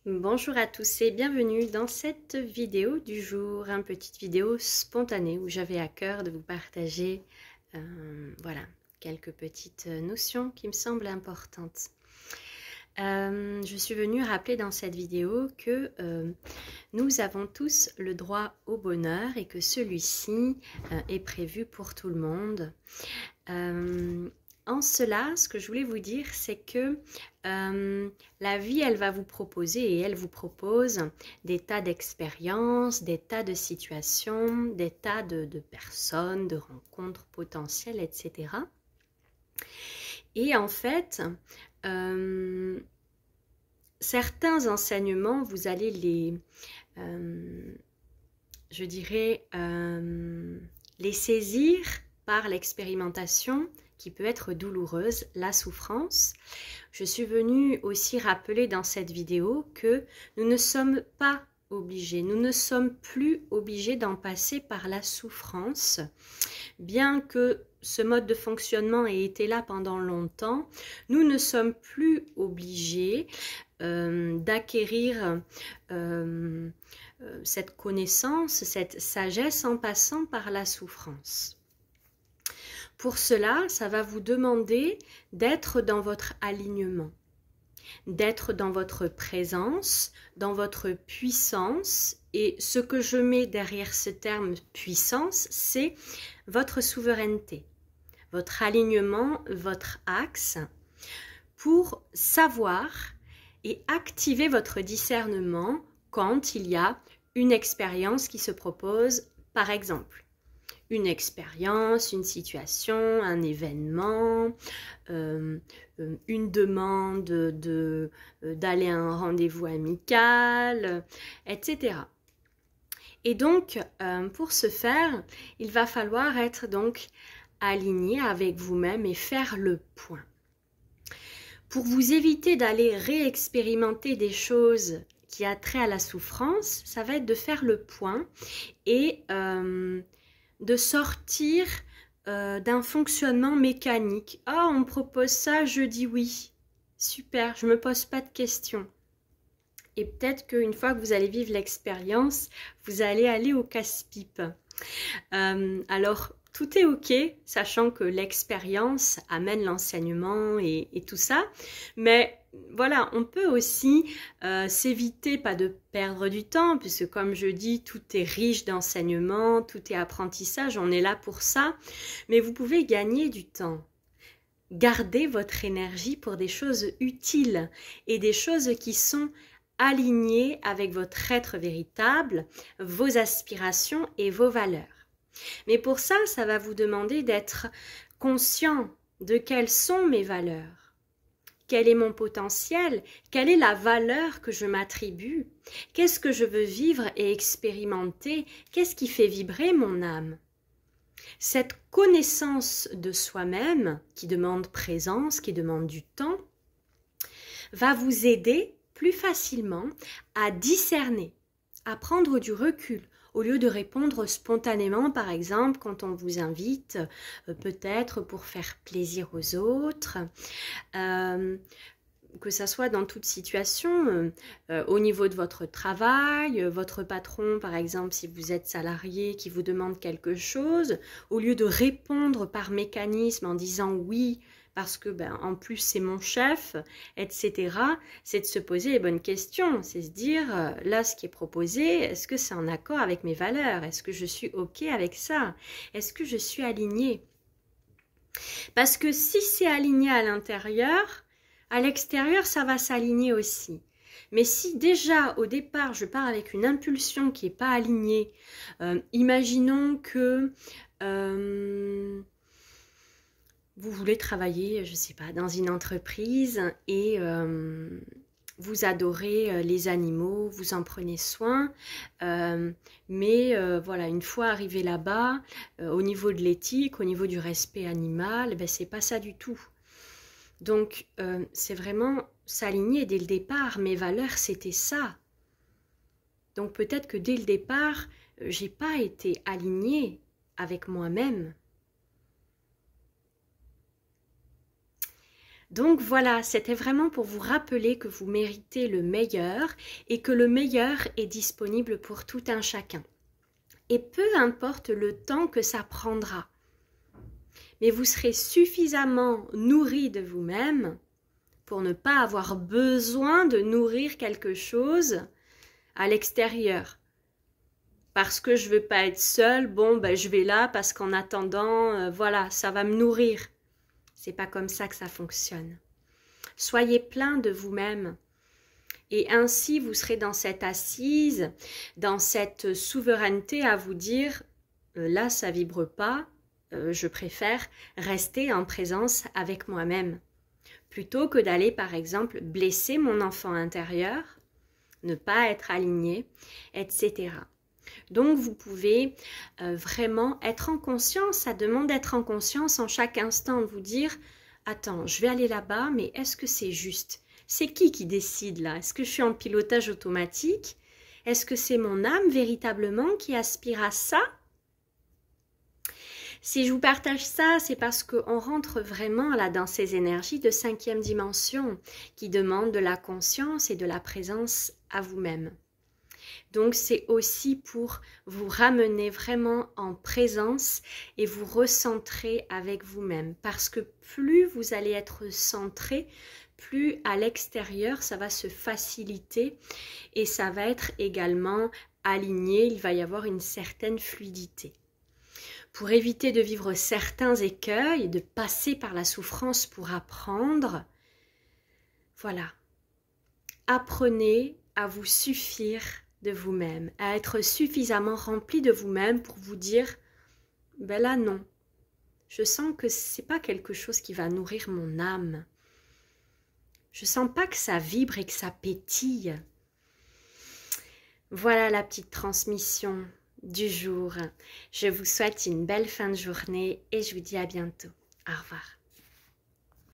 Bonjour à tous et bienvenue dans cette vidéo du jour, une petite vidéo spontanée où j'avais à cœur de vous partager voilà, quelques petites notions qui me semblent importantes. Je suis venue rappeler dans cette vidéo que nous avons tous le droit au bonheur et que celui-ci est prévu pour tout le monde. En cela, ce que je voulais vous dire, c'est que la vie, elle va vous proposer et elle vous propose des tas d'expériences, des tas de situations, des tas de personnes, de rencontres potentielles, etc. Et en fait, certains enseignements, vous allez les, je dirais, les saisir par l'expérimentation qui peut être douloureuse, la souffrance. Je suis venue aussi rappeler dans cette vidéo que nous ne sommes pas obligés, nous ne sommes plus obligés d'en passer par la souffrance. Bien que ce mode de fonctionnement ait été là pendant longtemps, nous ne sommes plus obligés d'acquérir cette connaissance, cette sagesse en passant par la souffrance. Pour cela, ça va vous demander d'être dans votre alignement, d'être dans votre présence, dans votre puissance. Et ce que je mets derrière ce terme puissance, c'est votre souveraineté, votre alignement, votre axe, pour savoir et activer votre discernement quand il y a une expérience qui se propose, par exemple. Une expérience, une situation, un événement, une demande d'aller à un rendez-vous amical, etc. Et donc, pour ce faire, il va falloir être donc aligné avec vous-même et faire le point. Pour vous éviter d'aller réexpérimenter des choses qui a trait à la souffrance, ça va être de faire le point et de sortir d'un fonctionnement mécanique. Ah, on me propose ça, je dis oui. Super, je ne me pose pas de questions. Et peut-être qu'une fois que vous allez vivre l'expérience, vous allez aller au casse-pipe. Alors, tout est ok, sachant que l'expérience amène l'enseignement et tout ça. Mais voilà, on peut aussi s'éviter, pas de perdre du temps, puisque comme je dis, tout est riche d'enseignement, tout est apprentissage, on est là pour ça. Mais vous pouvez gagner du temps. Gardez votre énergie pour des choses utiles et des choses qui sont alignées avec votre être véritable, vos aspirations et vos valeurs. Mais pour ça, ça va vous demander d'être conscient de quelles sont mes valeurs, quel est mon potentiel, quelle est la valeur que je m'attribue, qu'est-ce que je veux vivre et expérimenter, qu'est-ce qui fait vibrer mon âme. Cette connaissance de soi-même, qui demande présence, qui demande du temps, va vous aider plus facilement à discerner, à prendre du recul, au lieu de répondre spontanément, par exemple, quand on vous invite, peut-être pour faire plaisir aux autres, que ça soit dans toute situation, au niveau de votre travail, votre patron, par exemple, si vous êtes salarié, qui vous demande quelque chose, au lieu de répondre par mécanisme en disant oui, parce que en plus c'est mon chef, etc. C'est de se poser les bonnes questions, c'est se dire là ce qui est proposé, est-ce que c'est en accord avec mes valeurs, est-ce que je suis ok avec ça, est-ce que je suis alignée? Parce que si c'est aligné à l'intérieur, à l'extérieur ça va s'aligner aussi. Mais si déjà au départ je pars avec une impulsion qui n'est pas alignée, imaginons que vous voulez travailler, je ne sais pas, dans une entreprise et vous adorez les animaux, vous en prenez soin, mais voilà, une fois arrivé là-bas, au niveau de l'éthique, au niveau du respect animal, c'est pas ça du tout. Donc, c'est vraiment s'aligner dès le départ. Mes valeurs, c'était ça. Donc, peut-être que dès le départ, j'ai pas été alignée avec moi-même. Donc voilà, c'était vraiment pour vous rappeler que vous méritez le meilleur et que le meilleur est disponible pour tout un chacun. Et peu importe le temps que ça prendra, mais vous serez suffisamment nourri de vous-même pour ne pas avoir besoin de nourrir quelque chose à l'extérieur. Parce que je ne veux pas être seule, bon, ben, je vais là parce qu'en attendant, voilà, ça va me nourrir. C'est pas comme ça que ça fonctionne. Soyez plein de vous-même. Et ainsi, vous serez dans cette assise, dans cette souveraineté à vous dire, là, ça vibre pas, je préfère rester en présence avec moi-même. Plutôt que d'aller, par exemple, blesser mon enfant intérieur, ne pas être aligné, etc. Donc, vous pouvez vraiment être en conscience, ça demande d'être en conscience en chaque instant, de vous dire « Attends, je vais aller là-bas, mais est-ce que c'est juste? C'est qui décide là? Est-ce que je suis en pilotage automatique? Est-ce que c'est mon âme véritablement qui aspire à ça ?» Si je vous partage ça, c'est parce qu'on rentre vraiment là dans ces énergies de 5e dimension qui demandent de la conscience et de la présence à vous-même. Donc c'est aussi pour vous ramener vraiment en présence et vous recentrer avec vous-même. Parce que plus vous allez être centré, plus à l'extérieur ça va se faciliter et ça va être également aligné, il va y avoir une certaine fluidité. Pour éviter de vivre certains écueils, de passer par la souffrance pour apprendre, voilà, apprenez à vous suffire de vous-même, à être suffisamment rempli de vous-même pour vous dire ben là non, je sens que c'est pas quelque chose qui va nourrir mon âme. Je sens pas que ça vibre et que ça pétille. Voilà la petite transmission du jour. Je vous souhaite une belle fin de journée et je vous dis à bientôt. Au revoir.